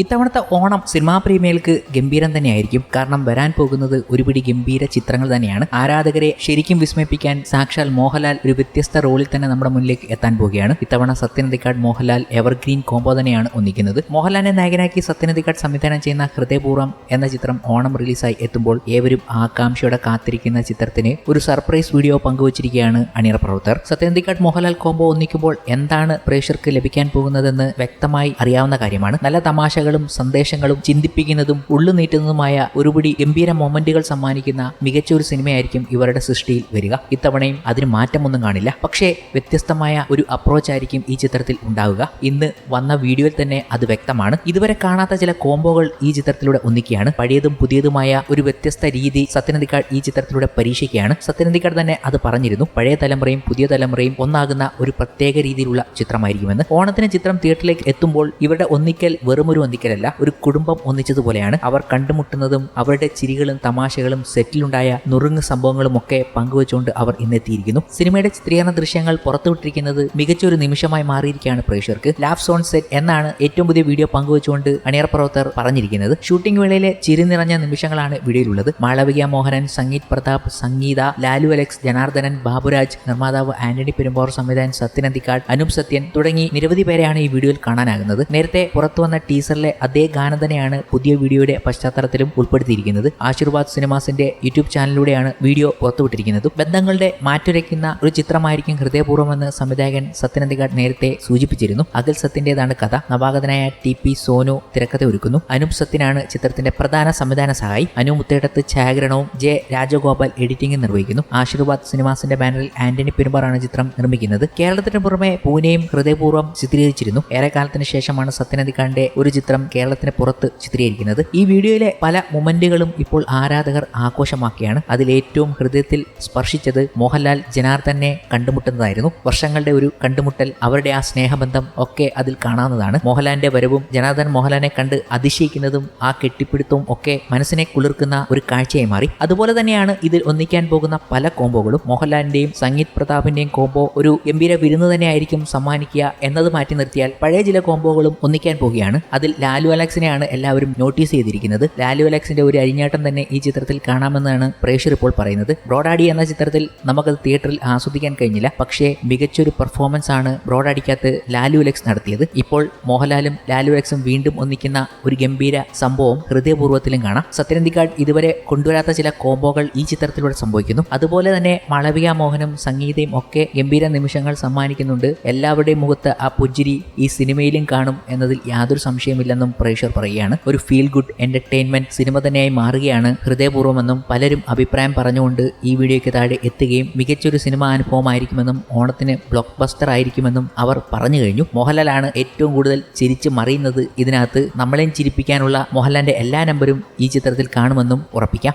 ഇത്തവണത്തെ ഓണം സിനിമാ പ്രേമികൾക്ക് ഗംഭീരം തന്നെയായിരിക്കും. കാരണം വരാൻ പോകുന്നത് ഒരുപിടി ഗംഭീര ചിത്രങ്ങൾ തന്നെയാണ്. ആരാധകരെ ശരിക്കും വിസ്മയിപ്പിക്കാൻ സാക്ഷാൽ മോഹൻലാൽ ഒരു വ്യത്യസ്ത റോളിൽ തന്നെ നമ്മുടെ മുന്നിലേക്ക് എത്താൻ പോവുകയാണ്. ഇത്തവണ സത്യനന്ദിക്കാട് മോഹൻലാൽ എവർഗ്രീൻ കോംബോ തന്നെയാണ് ഒന്നിക്കുന്നത്. മോഹൻലാലിനെ നായകനാക്കി സത്യനന്ദിക്കാട് സംവിധാനം ചെയ്യുന്ന ഹൃദയപൂർവ്വം എന്ന ചിത്രം ഓണം റിലീസായി എത്തുമ്പോൾ ഏവരും ആകാംക്ഷയോടെ കാത്തിരിക്കുന്ന ചിത്രത്തിന് ഒരു സർപ്രൈസ് വീഡിയോ പങ്കുവച്ചിരിക്കുകയാണ് അണിയറ പ്രവർത്തകർ. സത്യനന്ദിക്കാട് മോഹൻലാൽ കോംബോ ഒന്നിക്കുമ്പോൾ എന്താണ് പ്രേക്ഷകർക്ക് ലഭിക്കാൻ പോകുന്നതെന്ന് വ്യക്തമായി അറിയാവുന്ന കാര്യമാണ്. നല്ല തമാശകളും സന്ദേശങ്ങളും ചിന്തിപ്പിക്കുന്നതും ഉള്ളുനീട്ടുന്നതുമായ ഒരുപിടി ഗംഭീര മൊമെന്റുകൾ സമ്മാനിക്കുന്ന മികച്ച ഒരു സിനിമയായിരിക്കും ഇവരുടെ സൃഷ്ടിയിൽ വരിക. ഇത്തവണയും അതിന് മാറ്റമൊന്നും കാണില്ല. പക്ഷേ വ്യത്യസ്തമായ ഒരു അപ്രോച്ച് ആയിരിക്കും ഈ ചിത്രത്തിൽ ഉണ്ടാവുക. ഇന്ന് വന്ന വീഡിയോയിൽ തന്നെ അത് വ്യക്തമാണ്. ഇതുവരെ കാണാത്ത ചില കോംബോകൾ ഈ ചിത്രത്തിലൂടെ ഒന്നിക്കുകയാണ്. പഴയതും പുതിയതുമായ ഒരു വ്യത്യസ്ത രീതി സത്യനന്ദിക്കാട് ഈ ചിത്രത്തിലൂടെ പരീക്ഷിക്കുകയാണ്. സത്യനന്ദിക്കാട് തന്നെ അത് പറഞ്ഞിരുന്നു. പഴയ തലമുറയും പുതിയ തലമുറയും ഒന്നാകുന്ന ഒരു പ്രത്യേക രീതിയിലുള്ള ചിത്രമായിരിക്കുമെന്ന്. ഓണത്തിന് ചിത്രം തിയേറ്ററിലേക്ക് എത്തുമ്പോൾ ഇവരുടെ ഒന്നിക്കൽ വെറുമൊരു ഒന്നിക്കലല്ല, ഒരു കുടുംബം ഒന്നിച്ചതുപോലെയാണ്. അവർ കണ്ടുമുട്ടുന്നതും അവരുടെ ചിരികളും തമാശകളും സെറ്റിലുണ്ടായ നുറുങ്ങ് സംഭവങ്ങളും ഒക്കെ പങ്കുവെച്ചുകൊണ്ട് അവർ ഇന്നെത്തിയിരിക്കുന്നു. സിനിമയുടെ ചിത്രീകരണ ദൃശ്യങ്ങൾ പുറത്തുവിട്ടിരിക്കുന്നത് മികച്ചൊരു നിമിഷമായി മാറിയിരിക്കുകയാണ് പ്രേക്ഷകർക്ക്. ലാഫ്സ് ഓൺ സെറ്റ് എന്നാണ് ഏറ്റവും പുതിയ വീഡിയോ പങ്കുവെച്ചുകൊണ്ട് അണിയറ പ്രവർത്തകർ പറഞ്ഞിരിക്കുന്നത്. ഷൂട്ടിംഗ് വേളയിലെ ചിരി നിറഞ്ഞ നിമിഷങ്ങളാണ് വീഡിയോയിലുള്ളത്. മാളവിക മോഹനൻ, സംഗീത് പ്രതാപ്, സംഗീത, ലാലു അലക്സ്, ജനാർദ്ദനൻ, ബാബുരാജ്, നിർമ്മാതാവ് ആന്റണി പെരുമ്പാവൂർ, സംവിധായകൻ സത്യനന്ദിക്കാട്, അനൂപ് സത്യൻ തുടങ്ങി നിരവധി പേരെയാണ് ഈ വീഡിയോയിൽ കാണാനാകുന്നത്. നേരത്തെ പുറത്തുവന്ന ടീസറിലെ അതേ ഗാനം തന്നെയാണ് പുതിയ വീഡിയോയുടെ പശ്ചാത്തലത്തിലും ഉൾപ്പെടുത്തിയിരിക്കുന്നത്. ആശീർവാദ് സിനിമാസിന്റെ യൂട്യൂബ് ചാനലിലൂടെയാണ് വീഡിയോ പുറത്തുവിട്ടിരിക്കുന്നത്. ബന്ധങ്ങളുടെ മാറ്റുരയ്ക്കുന്ന ഒരു ചിത്രമായിരിക്കും ഹൃദയപൂർവ്വമെന്ന് സംവിധായകൻ സത്യനന്ദിക്കാട് നേരത്തെ സൂചിപ്പിച്ചിരുന്നു. അഖിൽ സത്യന്റേതാണ് കഥ. നവാഗതനായ TP സോനു തിരക്കഥ ഒരുക്കുന്നു. അനൂപ് സത്യനാണ് ചിത്രത്തിന്റെ പ്രധാന സംവിധാന സഹായി. അനു മുത്തേടത്ത് ഛായാഗ്രഹണവും J രാജഗോപാൽ എഡിറ്റിംഗും നിർവഹിക്കുന്നു. ആശീർവാദ് സിനിമാസിന്റെ ബാനറിൽ ആന്റണി പെരുമ്പാറാണ് ചിത്രം നിർമ്മിക്കുന്നത്. കേരളത്തിന് പുറമെ പൂനെയും ഹൃദയപൂർവ്വം ചിത്രീകരിച്ചിരുന്നു. ഏറെക്കാലത്തിന് ശേഷമാണ് സത്യനന്ദിക്കാടിന്റെ ഒരു ചിത്രം കേരളത്തിന് പുറത്ത് ചിത്രീകരിക്കുന്നത്. ഈ വീഡിയോയിലെ പല മൊമെന്റുകളും ഇപ്പോൾ ആരാധകർ ആഘോഷമാക്കിയാണ്. അതിലേറ്റവും ഹൃദയത്തിൽ സ്പർശിച്ചത് മോഹൻലാൽ ജനാർദ്ദനെ കണ്ടുമുട്ടുന്നതായിരുന്നു. വർഷങ്ങളുടെ ഒരു കണ്ടുമുട്ടൽ, അവരുടെ ആ സ്നേഹബന്ധം ഒക്കെ അതിൽ കാണാവുന്നതാണ്. മോഹൻലാലിന്റെ വരവും ജനാർദ്ദൻ മോഹൻലാലിനെ കണ്ട് അതിശയിക്കുന്നതും ആ കെട്ടിപ്പിടുത്തവും ഒക്കെ മനസ്സിനെ കുളിർക്കുന്ന ഒരു കാഴ്ചയായി മാറി. അതുപോലെ തന്നെയാണ് ഇതിൽ ഒന്നിക്കാൻ പോകുന്ന പല കോംബോകളും. മോഹൻലാലിന്റെയും സംഗീത് പ്രതാപിന്റെയും കോംബോ ഒരു ഗംഭീര വിരുന്ന് തന്നെയായിരിക്കും സമ്മാനിക്കുക എന്നത് മാറ്റി നിർത്തിയാൽ പഴയ ചില കോംബോകളും ഒന്നിക്കാൻ പോകുകയാണ്. അതിൽ ലാലു അലക്സിനെയാണ് എല്ലാവരും നോട്ടീസ് ചെയ്തിരിക്കുന്നത്. ലാലു അലക്സിന്റെ ഒരു അരിഞ്ഞാട്ടം തന്നെ ഈ ചിത്രത്തിൽ കാണാമെന്നാണ് പ്രേക്ഷകർ ഇപ്പോൾ പറയുന്നത്. ബ്രോഡാഡി എന്ന ചിത്രത്തിൽ നമുക്കത് തിയേറ്ററിൽ ആസ്വദിക്കാൻ കഴിഞ്ഞില്ല. പക്ഷേ മികച്ചൊരു പെർഫോമൻസ് ആണ് ബ്രോഡാഡിക്കകത്ത് ലാലു അലക്സ് നടത്തിയത്. ഇപ്പോൾ മോഹൻലാലും ലാലു അലക്സും വീണ്ടും ഒന്നിക്കുന്ന ഒരു ഗംഭീര സംഭവം ഹൃദയപൂർവ്വത്തിലും കാണാം. സത്യനന്ദിക്കാട് ഇതുവരെ കൊണ്ടുവരാത്ത ചില കോംബോകൾ ഈ ചിത്രത്തിലൂടെ സംഭവിക്കുന്നു. അതുപോലെ തന്നെ മാളവിക മോഹനും സംഗീതയും ഒക്കെ ഗംഭീര നിമിഷങ്ങൾ സമ്മാനിക്കുന്നുണ്ട്. എല്ലാവരുടെയും മുഖത്ത് ആ പുഞ്ചിരി ഈ സിനിമയിലും കാണും എന്നതിൽ യാതൊരു സംശയമില്ലെന്നും പ്രേക്ഷകർ പറയുകയാണ്. ഒരു ഫീൽ ഗുഡ് എന്റർടൈൻമെന്റ് സിനിമ തന്നെയായി മാറുകയാണ് ഹൃദയപൂർവ്വമെന്നും പലരും അഭിപ്രായം പറഞ്ഞുകൊണ്ട് ഈ വീഡിയോയ്ക്ക് താഴെ എത്തുകയും മികച്ചൊരു സിനിമാ അനുഭവമായിരിക്കുമെന്നും ഓണത്തിന് ബ്ലോക്ക് ബസ്റ്റർ ആയിരിക്കുമെന്നും അവർ പറഞ്ഞു കഴിഞ്ഞു. മോഹൻലാലാണ് ഏറ്റവും കൂടുതൽ ചിരിച്ച് മറിയുന്നത് ഇതിനകത്ത്. നമ്മളെയും ചിരിപ്പിക്കാനുള്ള മോഹൻലാലിന്റെ എല്ലാ നമ്പരും ഈ ചിത്രത്തിൽ കാണുമെന്നും ഉറപ്പിക്കാം.